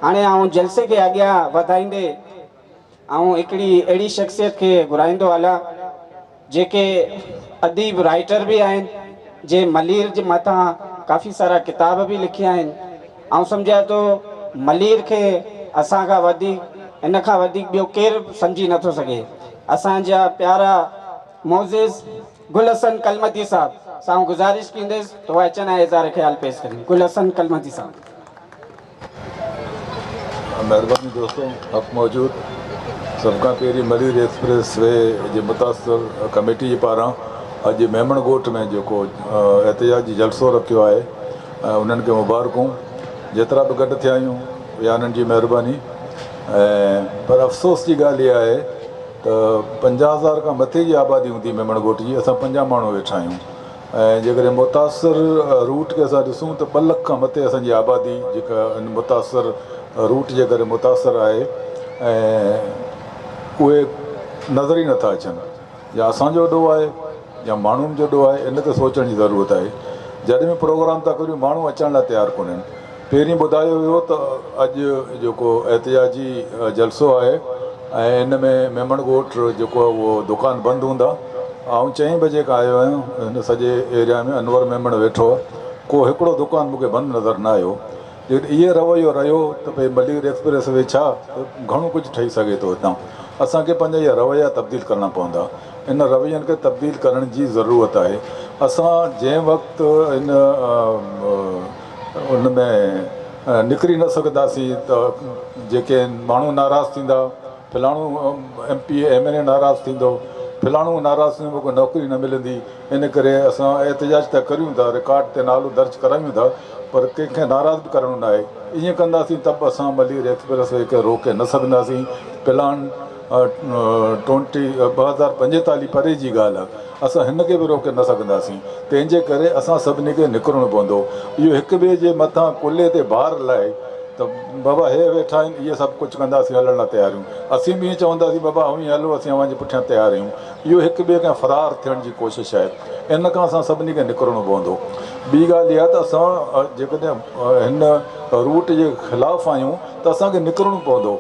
हाणे आउं जलसे के अॻियां वधाईंदे हिकिड़ी अहिड़ी शख़्सियत के घुराईंदो हलां जेके अदीब राइटर भी आहिनि, जे मलीर जे मथां काफ़ी सारा किताब भी लिखिया आहिनि। ऐं सम्झां थो मलीर के असां खां वधीक इन खां वधीक ॿियो केरु सम्झी नथो सघे। असांजा प्यारा मोज़िज़ गुल हसन कलमती साहब सां गुज़ारिश कंदुसि तो अचनि ऐं इज़हार ख़्याल पेश करें। गुल हसन कलमती साहब। मेहरबानी दोस्तों, हक़ मौजूद सबका पहिरीं मलीर एक्सप्रेस वे जे मुतासिर कमेटी जे पारां अॼु मेमण ॻोठ में जेको एहतिजाजी जलसो रखियो आहे, उन्हनि खे मुबारकूं। जेतिरा बि गॾु थिया आहियूं याननि जी महिरबानी। पर अफ़सोस जी ॻाल्हि इहा आहे त 50,000 खां मथे जी आबादी हूंदी मेमण ॻोठ जी, असां 50 माण्हू वेठा आहियूं। ऐं जेकॾहिं मुतासिर रूट खे असां ॾिसूं त 2 लख खां मथे असांजी आबादी जेका मुतासिर रूट जे करे मुतासिर आहे, ऐं उहे नज़र ई नथा अचनि। या असांजो ॾोह आहे या माण्हुनि जो ॾोह आहे, इन ते सोचण जी ज़रूरत आहे। जॾहिं बि प्रोग्राम था करियूं माण्हू अचण लाइ तयारु कोन्हनि। पहिरीं ॿुधायो वियो त अॼु जेको एहतिजाजी जलसो आहे ऐं इन में मेमण ॻोठ जेको आहे उहो दुकान बंदि हूंदा। आउं 4 बजे खां आयो आहियां, हिन सॼे एरिया में अनवर मेमण वेठो आहे, को हिकिड़ो दुकान मूंखे बंदि नज़र न आयो। जेकॾहिं इहे रवैयो रहियो त भई मलीर एक्सप्रेस वे छा, घणो कुझु ठही सघे थो हितां। असांखे पंहिंजा इहा रवैया तब्दील करणा पवंदा। इन रवैयनि खे तब्दील करण जी ज़रूरत आहे। असां जंहिं वक़्तु उन में निकिरी न सघंदासीं त जेके माण्हू नाराज़ थींदा, फलाणो MP MLA नाराज़ थींदो, फलाणो नाराज़ थींदो, मूंखे नौकिरी न मिलंदी। इन करे असां एहतिजाज त करियूं था, रिकॉर्ड ते नालो दर्ज करायूं था, पर कंहिंखे नाराज़ बि करणो न आहे। ईअं कंदासीं त बि असां मलीर एक्सप्रेस वे खे रोके न सघंदासीं। प्लान 2045 परे जी ॻाल्हि आहे, असां हिन खे बि रोके न सघंदासीं। तंहिंजे करे असां सभिनी खे निकिरणो पवंदो। इहो हिक ॿिए जे मथां कुल्हे ते भार लाइ त बाबा हे वेठा आहिनि, इहे सभु कुझु कंदासीं, हलण लाइ तयार आहियूं। असीं बि ईअं चवंदासीं बाबा ऐं हलो, असीं अव्हांजे पुठियां तयारु आहियूं। इहो हिक ॿिए खां फ़रार थियण जी कोशिशि आहे। इन खां असां सभिनी खे निकिरणो पवंदो। ॿी ॻाल्हि इहा त असां जेकॾहिं हिन रूट जे ख़िलाफ़ु आहियूं त असांखे निकिरणो पवंदो।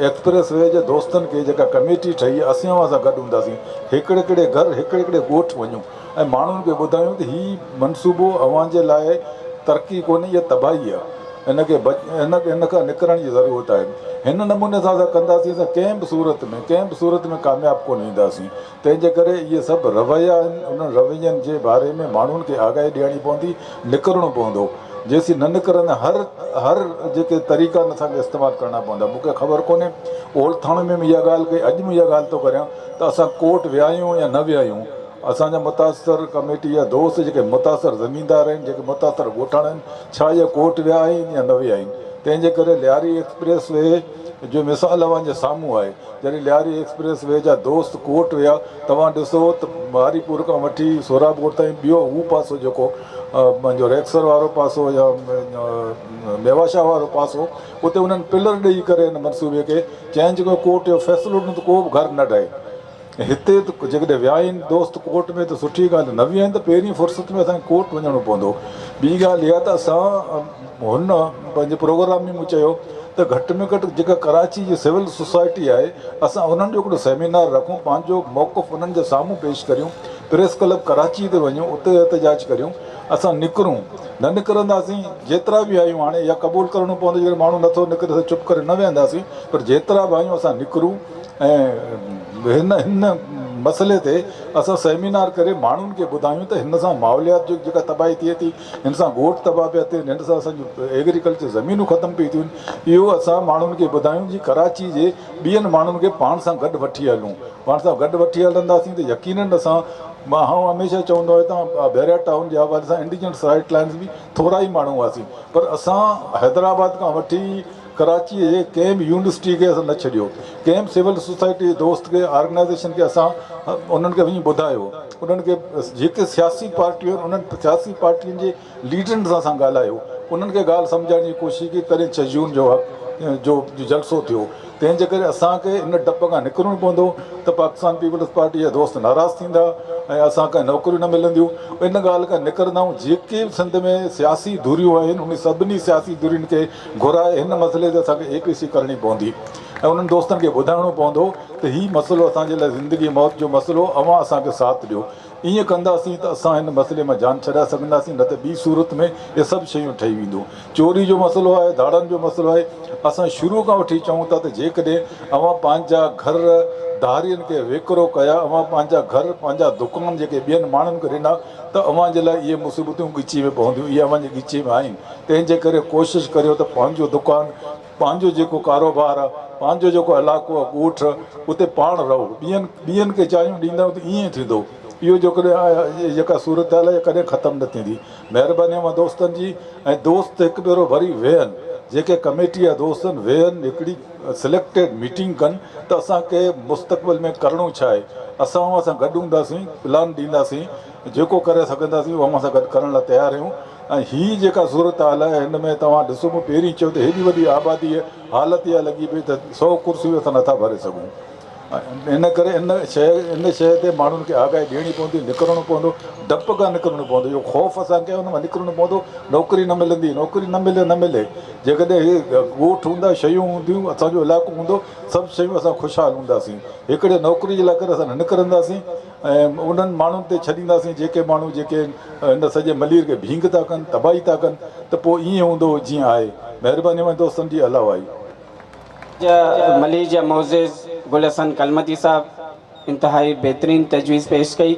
एक्सप्रेस वे जे दोस्तनि खे जेका कमेटी ठही, असीं सां गॾु हूंदासीं। हिकिड़े हिकिड़े घर, हिकिड़े हिकिड़े ॻोठ वञूं ऐं माण्हुनि खे ॿुधायूं त हीउ मनसूबो अव्हांजे लाइ तरक़ी कोन्हे, इहा तबाही आहे। इन खां निकिरण जी ज़रूरत आहे। हिन नमूने सां असां कंदासीं त कंहिं बि सूरत में कामयाबु कोन ईंदासीं। तंहिंजे करे इहे सभु रवैया आहिनि, उन्हनि रवैयनि जे बारे में माण्हुनि खे आगाही ॾियणी पवंदी, निकिरणो पवंदो। जेसीं न निकिरंदा, हर जेके तरीक़ा असांखे इस्तेमालु करणा पवंदा। मूंखे ख़बर कोन्हे ओलथाणे में इहा ॻाल्हि कई, अॼु मां इहा ॻाल्हि थो करियां त असां कोर्ट विया आहियूं या न विया आहियूं। असांजा मुतासिर कमेटी जा दोस्त जेके मुतासिर ज़मीनदार आहिनि, जेके मुतासिर ॻोठाणा आहिनि, छा इहे कोर्ट विया आहिनि या न विया आहिनि। तंहिंजे करे लियारी एक्सप्रेस वे जो मिसाल अव्हांजे साम्हूं आहे। जॾहिं लियारी एक्सप्रेस वे जा दोस्त कोर्ट विया, तव्हां ॾिसो त मारीपुर खां वठी सोरापुर ताईं ॿियो हू पासो जेको पंहिंजो रेक्सर वारो पासो या मेवाशाह वारो पासो, उते उन्हनि पिलर ॾेई करे हिन मनसूबे खे चेंज कयो। कोर्ट जो फ़ैसिलो ॾिनो त को बि घर न ढहे। हिते त जेकॾहिं विया आहिनि दोस्त कोर्ट में त सुठी ॻाल्हि, न विया आहिनि त पहिरीं फ़ुर्सत में असांखे कोर्ट वञिणो पवंदो। ॿी ॻाल्हि इहा त असां हुन पंहिंजे प्रोग्राम में मूं चयो त घटि में घटि जेका कराची जी सिविल सोसाइटी आहे, असां उन्हनि जो हिकिड़ो सेमिनार रखूं, पंहिंजो मौक़ुफ़ उन्हनि जे साम्हूं पेश करियूं। प्रेस क्लब कराची ते वञूं, उते एहतिजाज करियूं। असां निकिरूं, न निकिरंदासीं जेतिरा बि आहियूं, हाणे इहा क़बूल करिणो पवंदो जेकर माण्हू नथो निकिरे त चुप करे न वेहंदासीं, पर जेतिरा बि आहियूं असां निकिरूं। ऐं हिन मसइले ते असां सेमिनार करे माण्हुनि खे ॿुधायूं त हिन सां माहौलियात जो जेका तबाही थिए थी, हिन सां ॻोठ तबाह पिया थियनि, हिन सां असांजूं एग्रीकल्चर ज़मीनूं ख़तमु पई थियूं। इहो असां माण्हुनि खे ॿुधायूं जी कराची जे ॿियनि माण्हुनि खे पाण सां गॾु वठी हलूं। पाण सां गॾु वठी हलंदासीं त यकीननि असां, मां हमेशह चवंदो आहियां, तव्हां बैरिया टाउन जे हवाले सां इंडिजन्स राइट लाइन्स बि थोरा ई माण्हू हुआसीं, पर असां हैदराबाद खां वठी कराचीअ जे कंहिं बि यूनिवर्सिटी खे असां न छॾियो, कंहिं बि सिविल सोसाइटी जे दोस्त खे, ऑर्गेनाइज़ेशन खे असां उन्हनि खे वञी ॿुधायो। उन्हनि खे जेके सियासी पार्टियूं आहिनि, उन्हनि सियासी पार्टियुनि जे लीडरनि सां असां ॻाल्हायो, उन्हनि खे ॻाल्हि सम्झाइण जी कोशिशि कई। तॾहिं 6 जून जो जलसो थियो। तंहिंजे करे असांखे इन डप खां निकिरणो पवंदो त पाकिस्तान पीपल्स पार्टी जा दोस्त नाराज़ थींदा, ऐं असांखे नौकरियूं न मिलंदियूं, इन ॻाल्हि खां निकिरंदा आहियूं। जेके बि सिंध में सियासी धुरियूं आहिनि उन सभिनी सियासी धुरियुनि खे घुराए हिन मसइले ते असांखे APC करणी पवंदी ऐं उन्हनि दोस्तनि खे ॿुधाइणो पवंदो त हीउ मसइलो असांजे लाइ ज़िंदगी मौत जो मसइलो, अवां असांखे साथ ॾियो। ईअं कंदासीं त असां हिन मसइले मां जान छॾाए सघंदासीं, न त ॿी सूरत में इहे सभु शयूं ठही वेंदियूं। चोरी जो मसइलो आहे, दाड़नि जो मसइलो आहे। असां शुरू खां वठी चऊं था त जेकॾहिं अवां पंहिंजा घर धारियुनि खे वेकिरो कया, अवां पंहिंजा घर पंहिंजा दुकान जेके ॿियनि माण्हुनि खे ॾिना त अवां जे लाइ इहे मुसीबतूं ॻिची में पवंदियूं। इहे अवां जे ॻिची में आहिनि। तंहिंजे करे कोशिशि करियो त पंहिंजो दुकानु, पंहिंजो जेको कारोबार आहे, पंहिंजो जेको इलाइक़ो आहे, ॻोठ, उते पाण रहो। ॿियनि खे चाहियूं ॾींदव त ईअं थींदो। इहो जेकॾहिं जेका सूरत हाल आहे कॾहिं ख़तमु न थींदी। महिरबानी आहे दोस्तनि जी। ऐं दोस्त हिकु भेरो वरी वेहनि, जेके कमेटी जा दोस्त आहिनि वेहनि, हिकिड़ी सिलेक्टेड मीटिंग कनि त असांखे मुस्तक़बिल में करिणो छा आहे। असां गॾु हूंदासीं, प्लान ॾींदासीं, जेको करे सघंदासीं उहो असां गॾु करण लाइ तयारु आहियूं। ऐं हीअ जेका सूरत हाल आहे हिन में तव्हां ॾिसो, मूं पहिरीं चयो त हेॾी वॾी आबादी हालति इहा लॻी पई त 100 कुर्सियूं असां नथा भरे सघूं। इन करे इन शइ ते माण्हुनि खे आगाही ॾियणी पवंदी, निकिरणो पवंदो, डप खां निकिरणो पवंदो। इहो ख़ौफ़ असांखे हुन मां निकिरणो पवंदो। नौकिरी न मिलंदी, नौकिरी न मिले। जेकॾहिं इहे ॻोठ हूंदा, शयूं हूंदियूं, असांजो इलाइक़ो हूंदो, सभु शयूं असां ख़ुशहाल हूंदासीं। हिकिड़े नौकिरी जे लाइ करे असां न निकिरंदासीं ऐं उन्हनि माण्हुनि ते छॾींदासीं जेके माण्हू जेके हिन सॼे मलीर खे भींग था कनि, तबाही था कनि, त पोइ ईअं हूंदो जीअं आहे। महिरबानी में दोस्तनि जी अलाह आई। मलीर जा मोज़िज़ गुल हसन कलमती साहब इंतहाई बेहतरीन तजवीज़ पेश कई।